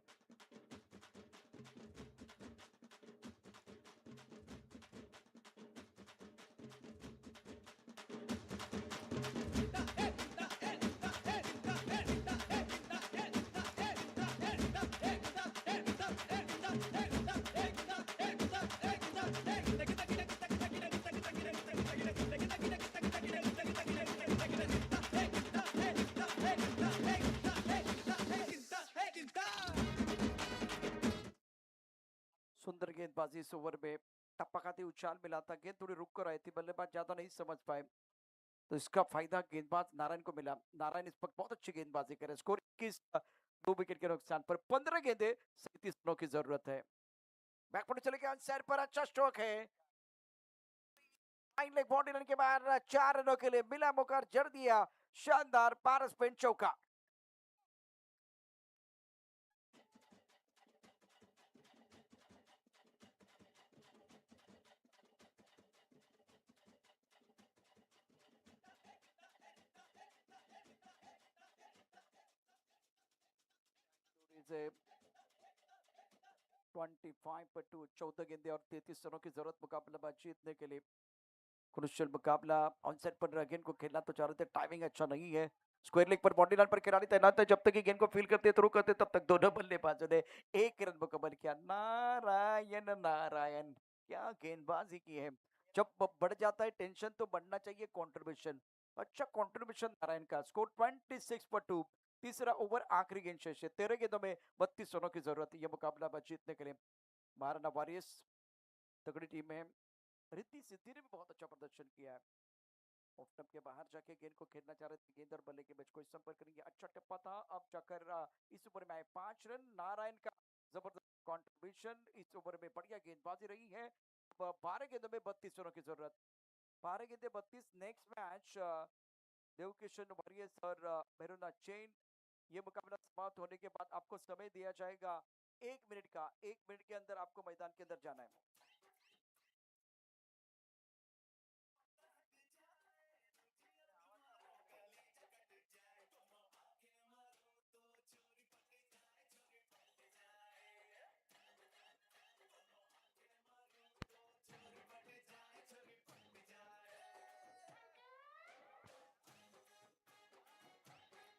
सुंदर गेंदबाजी इस ओवर में, टप्पा खाती उछाल मिला था, गेंद थोड़ी रुक कर आई थी, बल्लेबाज ज्यादा नहीं समझ पाए, तो इसका फायदा गेंदबाज नारायण को मिला। नारायण इस वक्त बहुत अच्छी गेंदबाजी करे, स्कोर 21, 2 विकेट के नुकसान पर, 15 गेंदे 37 रनों की जरूरत है। बैकफुट चले गए, साइड पर अच्छा स्ट्रोक है, फाइन लेग बॉडी के बाहर, 4 रनों के लिए मिला मौका, जड़ दिया, शानदार पारस पेन चौका। डीजे 25 पर 2, 14 गेंदे और 33 रनों की जरूरत मुकाबला जीतने के लिए। क्रुशियल मुकाबला ऑनसेट पर गेंद को खेलना तो चाह रहे थे, टाइमिंग अच्छा नहीं है। स्क्वायर लेग पर बॉडी लाइन पर खिलाड़ी तैनात है, जब तक कि गेंद को फील करते थ्रो करते तब तक दोनों बल्लेबाजों ने एक रन मुकम्मल किया। नारायण नारायण, क्या गेंदबाजी की है। जब बढ़ जाता है टेंशन तो बढ़ना चाहिए कंट्रीब्यूशन। अच्छा कंट्रीब्यूशन नारायण का। स्कोर 26 पर 2, तीसरा ओवर आखिरी गेंद शेष है। 13 गेंदों में 32 रनों की जरूरत है यह मुकाबला जीतने के लिए। महाराणा वॉरियर्स तगड़ी टीम है। रिद्धि सिद्धि ने भी बहुत अच्छा प्रदर्शन किया है। ऑफ स्टंप के बाहर जाके गेंद को खेलना चाह रहे थे, गेंद और बल्ले के बीच कोई संपर्क नहीं। अच्छा टप्पा था, अब जाकर इस ओवर में आए 5 रन। नारायण का जबरदस्त कंट्रीब्यूशन इस ओवर में, बढ़िया गेंदबाजी रही है। 12 गेंदों में 32 रनों की जरूरत। 12 गेंदे 32। नेक्स्ट मैच देवकिशन वॉरियर्स और भैरवनाथ चेन। ये मुकाबला समाप्त होने के बाद आपको समय दिया जाएगा 1 मिनट का। 1 मिनट के अंदर आपको मैदान के अंदर जाना है।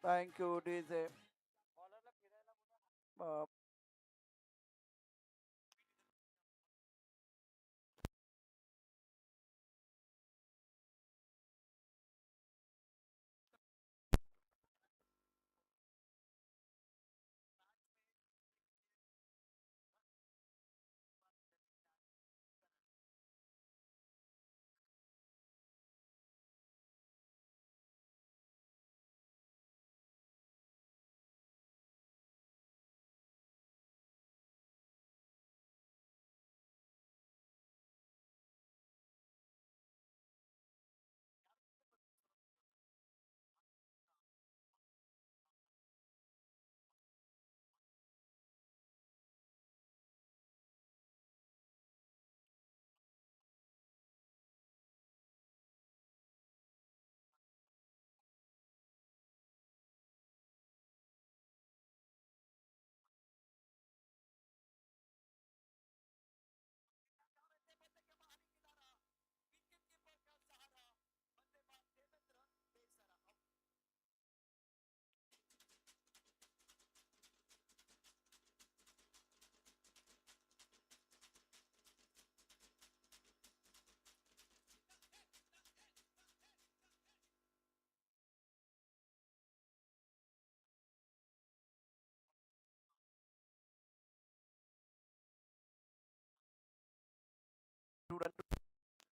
Thank you DJ.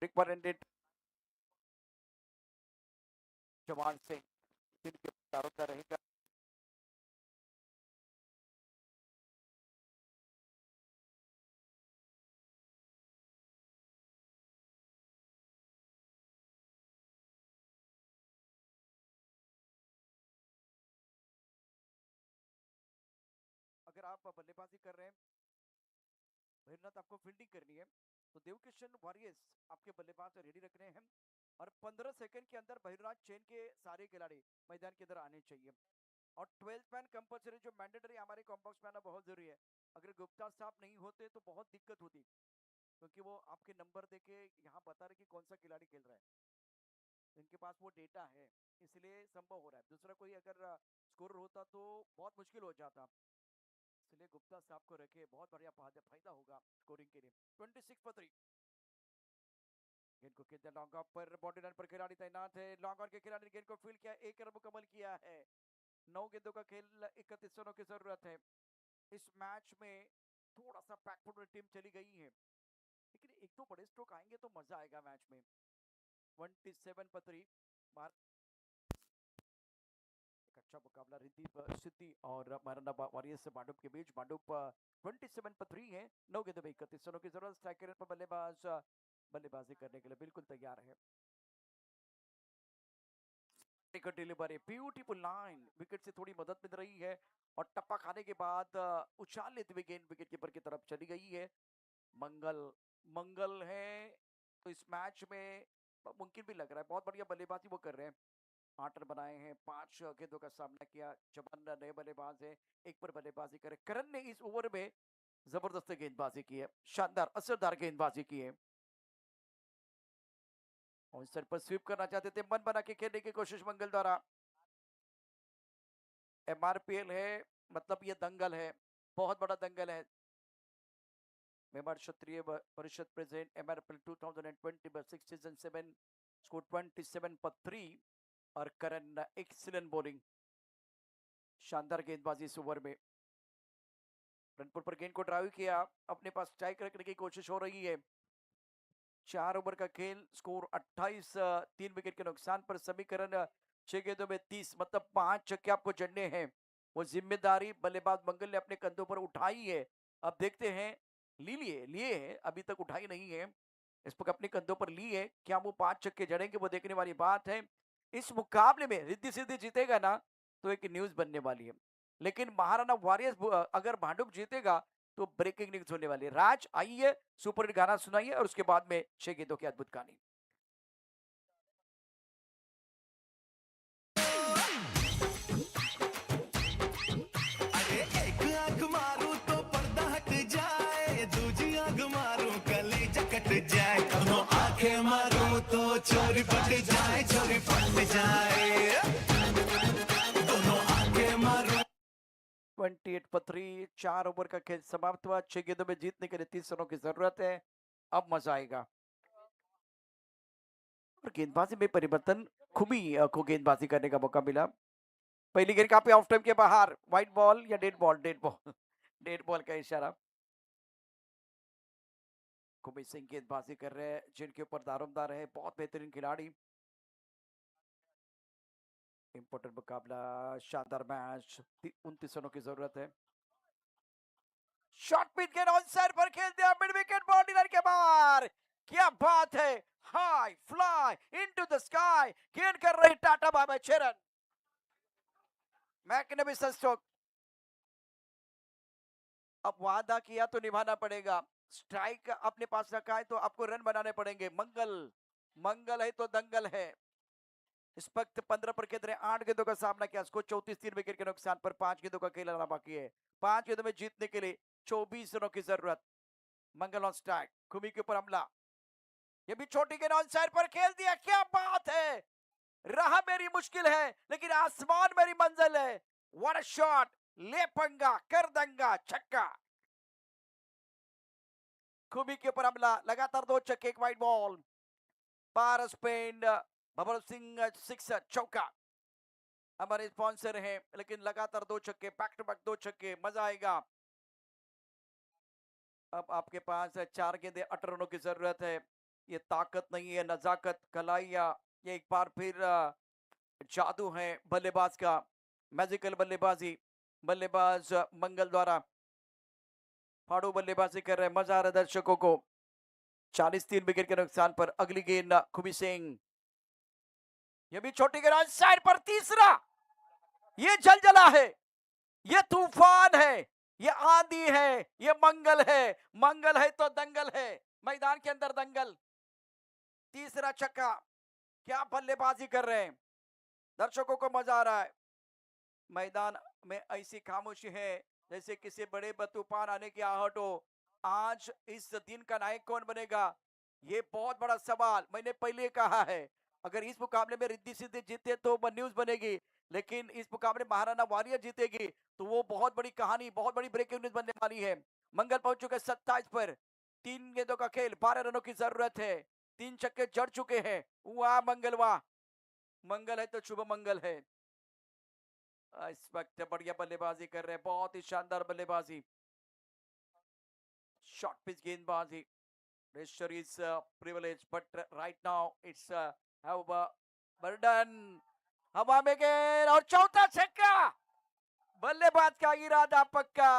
रिक्वायरमेंट जवान से जिनके चारों का रहेगा। अगर आप बल्लेबाजी कर रहे हैं, भैरनाथ आपको फील्डिंग करनी है, तो देवकिशन वॉरियर्स आपके बल्लेबाज रेडी रख रहे हैं और 15 सेकंड के अंदर भैरनाथ चेन के सारे खिलाड़ी मैदान के अंदर आने चाहिए। और 12 मैन कंपल्सरी जो मैंडेटरी हमारे कॉम्बॉक्स में आना बहुत जरूरी है। अगर गुप्ता साहब नहीं होते तो बहुत दिक्कत होती, क्योंकि वो आपके नंबर देके यहाँ बता रहे कि कौन सा खिलाड़ी खेल रहा है, इनके पास वो डेटा है, इसलिए संभव हो रहा है। दूसरा कोई अगर स्कोर होता तो बहुत मुश्किल हो जाता, इसलिए गुप्ता साहब को रखे, बहुत बढ़िया फायदा होगा स्कोरिंग के लिए। 26 पर 3 गेंद को खेलते लॉन्ग ऑफ पर, बॉडी लाइन पर खिलाड़ी तैनात है। लॉन्ग ऑन के खिलाड़ी ने गेंद को फील्ड किया, 1 रन मुकम्मल किया है। 9 गेंदों का खेल, 31 रनों की जरूरत है। इस मैच में थोड़ा सा पैकफुट में टीम चली गई है, लेकिन एक दो बड़े स्ट्रोक आएंगे तो मजा आएगा मैच में। 27 पर 3 एक अच्छा मुकाबला रिद्धि सिद्धि और महाराणा वॉरियर्स से मांडुप के बीच। मांडुप 27 पर 3 है। 9 गेंदों में 31 रनों की जरूरत। स्ट्राइकर पर बल्लेबाज बल्लेबाजी करने के लिए बिल्कुल तैयार है। डिलीवरी, ब्यूटीफुल लाइन, विकेट से थोड़ी मदद मिल रही है और टप्पा खाने के बाद उछाल लेते हुए गेंद विकेट कीपर की तरफ चली गई है। मंगल मंगल है तो इस मैच में मुमकिन भी लग रहा है, बहुत बढ़िया बल्लेबाजी वो कर रहे हैं। 8 रन बनाए हैं, 5 गेंदों का सामना किया। जबन नए बल्लेबाज है, एक पर बल्लेबाजी करे। करण ने इस ओवर में जबरदस्त गेंदबाजी की है, शानदार असरदार गेंदबाजी की है। और इस पर स्वीप करना चाहते थे, मन बना के खेलने की कोशिश मंगल द्वारा। MRPL है, मतलब ये दंगल है, बहुत बड़ा दंगल है। मेवाड़ क्षत्रिय परिषद प्रेजेंट MRPL 2020 सीजन 7 स्कोर 27 पर 3 और करण एक्सीलेंट बॉलिंग, शानदार गेंदबाजी इस ओवर में। रनपुर पर गेंद को ड्राइव किया, अपने पास स्ट्राइक रखने की कोशिश हो रही है। 4 ओवर का खेल, स्कोर 28, 3 विकेट के नुकसान पर समीकरण 6 गेंदों में 30, मतलब 5 छक्के आपको जड़ने हैं। वो जिम्मेदारी बल्लेबाज मंगल ने अपने कंधों पर उठाई है। अब देखते हैं, लिए हैं, अभी तक उठाई नहीं है, इस पर अपने कंधों पर लिए, क्या वो 5 छक्के जड़ेंगे, वो देखने वाली बात है। इस मुकाबले में रिद्धि सिद्धि जीतेगा ना तो एक न्यूज बनने वाली है, लेकिन महाराणा वॉरियर्स अगर भांडुप जीतेगा तो ब्रेकिंग न्यूज होने वाली है। राज आइए, सुपर हिट गाना सुनाइए और उसके बाद में 6 गेंदों की अद्भुत कहानी। अरे एक आंख मारूं तो पर्दा हट जाए, दूजी आंख मारूं कलेजा कट जाए, दोनों आंखें मारूं तो चोरी पट जाए, चोरी पट जाए, दोनों आंखें मारूं। 28 पर 3, 4 ओवर का खेल समाप्त हुआ। 6 गेंदों में जीतने के लिए 30 रनों की जरूरत है, अब मजा आएगा। और गेंदबाजी में परिवर्तन, खुमी को गेंदबाजी करने का मौका मिला। पहली गेंद काफी ऑफ टाइम के बाहर, व्हाइट बॉल या dead ball, dead ball dead ball का इशारा। खुमी सिंह गेंदबाजी कर रहे हैं, जिनके ऊपर दारोमदार है, बहुत बेहतरीन खिलाड़ी। इंपॉर्टेंट मुकाबला, शानदार मैच, 29 रनों की जरूरत है। शॉट पिच गेंद ऑन साइड पर खेल दिया, मिड विकेट बाउंड्री लाइन के बाहर, क्या बात है, high fly into the sky, गेंद कर रही टाटा बाबा 6 रन। Magnificent stroke. अब वादा किया तो निभाना पड़ेगा, स्ट्राइक अपने पास रखा है तो आपको रन बनाने पड़ेंगे। मंगल है तो दंगल है। इस वक्त 15 पर खेल रहे, 8 गेंदों का सामना किया, इसको 34, 3 विकेट के नुकसान पर 5 गेंदों का खेल आना बाकी है। 5 गेंदों में जीतने के लिए 24 रनों की जरूरत। मंगल ऑन स्ट्राइक, खुमी के ऊपर हमला, ये भी छोटी गेंद ऑन साइड पर खेल दिया, क्या बात है, राह मेरी मुश्किल है लेकिन आसमान मेरी मंजिल है। व्हाट अ शॉट, ले पंगा कर दंगा, छक्का। खुमी के ऊपर हमला, लगातार 2 छक्के, एक वाइड बॉल, पारस पेंड, भवर सिंह 6 चौका। हमारे स्पॉन्सर हैं, लेकिन लगातार 2 छक्के, बैक टू बैक 2 छक्के, मजा आएगा। अब आपके पास 4 गेंदे, 18 रनों की जरूरत है। ये ताकत नहीं है, नजाकत, कलाइया, ये एक बार फिर जादू है बल्लेबाज का, मैजिकल बल्लेबाजी, बल्लेबाज मंगल द्वारा फाड़ू बल्लेबाजी कर रहे हैं, मजा आ रहा है दर्शकों को। 40, 3 विकेट के नुकसान पर अगली गेंद खुमी सिंह, ये भी छोटी गेंद साइड पर, तीसरा, ये जलजला है, ये तूफान है, ये आंधी है, ये मंगल है तो दंगल है, मैदान के अंदर दंगल। तीसरा छक्का, क्या बल्लेबाजी कर रहे हैं, दर्शकों को मजा आ रहा है। मैदान में ऐसी खामोशी है जैसे किसी बड़े तूफान आने की आहट हो। आज इस दिन का नायक कौन बनेगा, ये बहुत बड़ा सवाल। मैंने पहले कहा है, अगर इस मुकाबले में रिद्धि सिद्धि जीते तो न्यूज बनेगी, लेकिन इस मुकाबले महाराणा वॉरियर जीतेगी तो वो बहुत बड़ी कहानी, बहुत बड़ी ब्रेकिंग न्यूज बनने वाली है। मंगल पहुंच चुके 27 पर, 3 गेंदों का खेल, 12 रनों की जरूरत है, 3 छक्के जड़ चुके हैं। वाह मंगल, वाह मंगल है तो शुभ मंगल है। इस वक्त बढ़िया बल्लेबाजी कर रहे हैं, बहुत ही शानदार बल्लेबाजी, शॉर्ट पिच गेंदबाजी। Pressure is privilege, but right now it's have burden. हवा में गेंद और चौथा छक्का, बल्लेबाज का इरादा पक्का,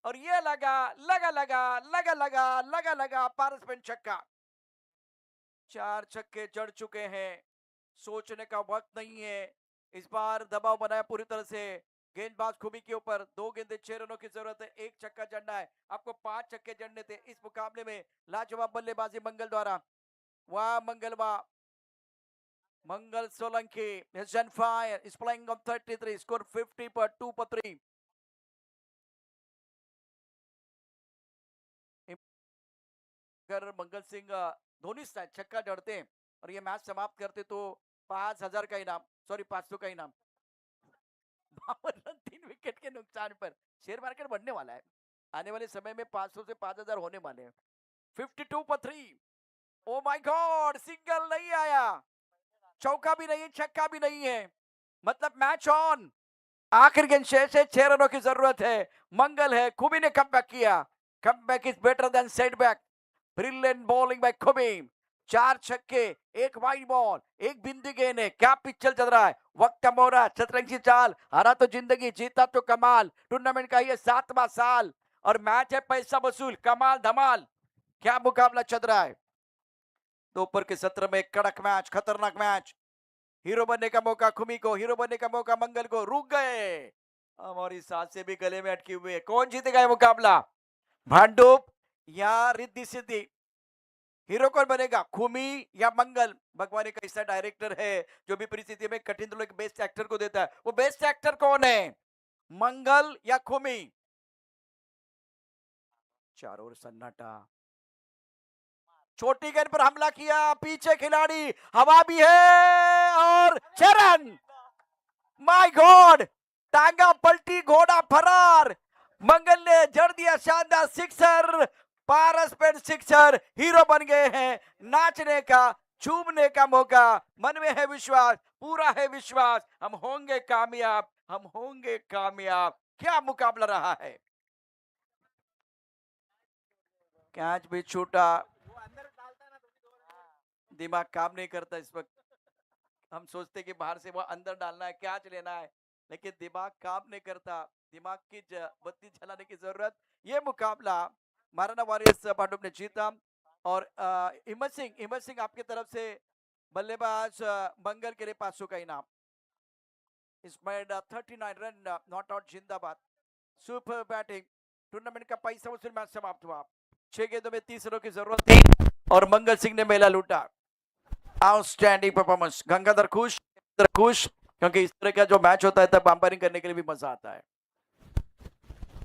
और ये लगा पारस्पेंट छक्का। 4 छक्के जड़ चुके हैं, सोचने का वक्त नहीं है। इस बार दबाव बनाया पूरी तरह से गेंदबाज खुमी के ऊपर। 2 गेंदे 6 रनों की जरूरत है, 1 छक्का जड़ना है, आपको 5 छक्के जड़ने थे इस मुकाबले में। लाजवाब बल्लेबाजी मंगल द्वारा, वाह मंगल वाह। Mangal Solanki is on fire. Is playing on 33. Score 50 per 2 per 3. अगर मंगल सिंह धोनी छक्का जड़ते और ये मैच समाप्त करते तो 5,000 का इनाम, सॉरी 500 का इनाम। 52 रन 3 विकेट के नुकसान पर शेयर मार्केट बढ़ने वाला है। आने वाले समय में 500 से 5,000 होने वाले हैं। 52 पर 3। ओ माय गॉड, सिंगल नहीं आया, चौका भी नहीं, छक्का भी नहीं है, मतलब मैच ऑन। आखिर गेंद 6 रनों की जरूरत है। मंगल है, कुबी ने कमबैक किया। Comeback is better than setback. Brilliant bowling by Kubi. 4 छक्के, 1 वाइड बॉल, 1 बिंदी गेंद है। क्या पिक्चर चल रहा है, वक्त कम हो रहा है। शतरंजी चाल, हारा तो जिंदगी, जीता तो कमाल। टूर्नामेंट का ये 7वां साल और मैच है पैसा वसूल, कमाल धमाल। क्या मुकाबला चल रहा है। दोपहर के सत्र में कड़क मैच, खतरनाक मैच। हीरो बनने का मौका कुमी को, हीरो बनने का मौका मंगल को। रुक गए, हमारी सांसें भी गले में अटकी हुई है। कौन जीतेगा ये मुकाबला, भांडुप या रिद्धि सिद्धि? हीरो कौन बनेगा, खुमी या मंगल? भगवान का ऐसा डायरेक्टर है जो भी परिस्थिति में कठिन तो बेस्ट एक्टर को देता है। वो बेस्ट एक्टर कौन है, मंगल या खुमी? चारों ओर सन्नाटा। छोटी गेंद पर हमला किया, पीछे खिलाड़ी, हवा भी है और चरण, माय गॉड, टांगा पलटी, घोड़ा फरार। मंगल ने जड़ दिया शानदार सिक्सर, पारस पेन सिक्सर। हीरो बन गए हैं। नाचने का, चूमने का मौका। मन में है विश्वास, पूरा है विश्वास, हम होंगे कामयाब, हम होंगे कामयाब। क्या मुकाबला रहा है। कैच भी छूटा, दिमाग काम नहीं करता इस वक्त। हम सोचते कि बाहर से वो अंदर डालना है, कैच लेना है, लेकिन दिमाग काम नहीं करता। दिमाग की बत्ती जलाने की जरूरत। ये मुकाबला महाराणा वॉरियर्स पांडुप ने जीता। और हिम्मत सिंह आपकी तरफ से बल्लेबाज मंगल के लिए 500 का इनाम। इसमें 39 रन, नॉट आउट, जिंदाबाद, सुपर बैटिंग। टूर्नामेंट का पैसा वसूल मैच समाप्त हुआ। 6 गेंदों में 30 रनों की जरूरत थी और मंगल सिंह ने मेला लूटा। Outstanding performance. गंगाधर खुश, क्योंकि इस तरह का जो मैच होता है तब अंपायरिंग करने के लिए भी मजा आता है।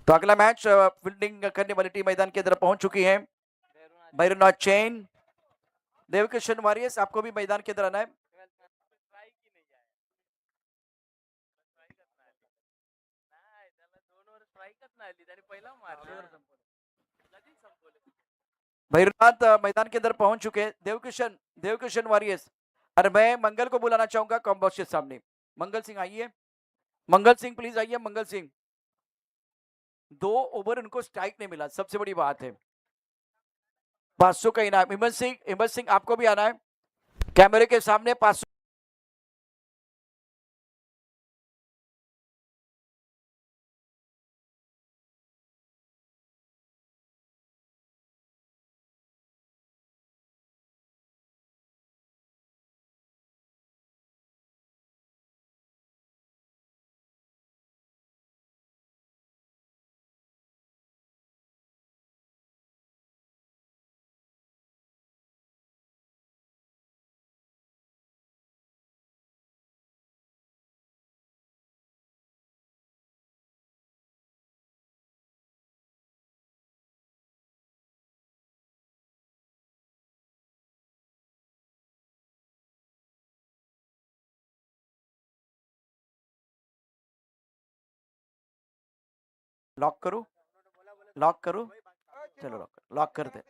तो अगला मैच, फील्डिंग करने वाली टीम मैदान के अंदर पहुंच चुकी है। भैरवनाथ चैन, देवकिशन वॉरियर्स, आपको भी मैदान के अंदर आना है। भैरवनाथ मैदान के अंदर पहुंच चुके हैं। देवकिशन वॉरियर्स, और मैं मंगल को बुलाना चाहूंगा कॉम्बॉक्स के सामने। मंगल सिंह आइए, मंगल सिंह प्लीज आइए। मंगल सिंह, 2 ओवर उनको स्ट्राइक नहीं मिला, सबसे बड़ी बात है। 500 का इनाम। हिम्मत सिंह आपको भी आना है कैमरे के सामने। 500 लॉक करो, चलो लॉक कर दे।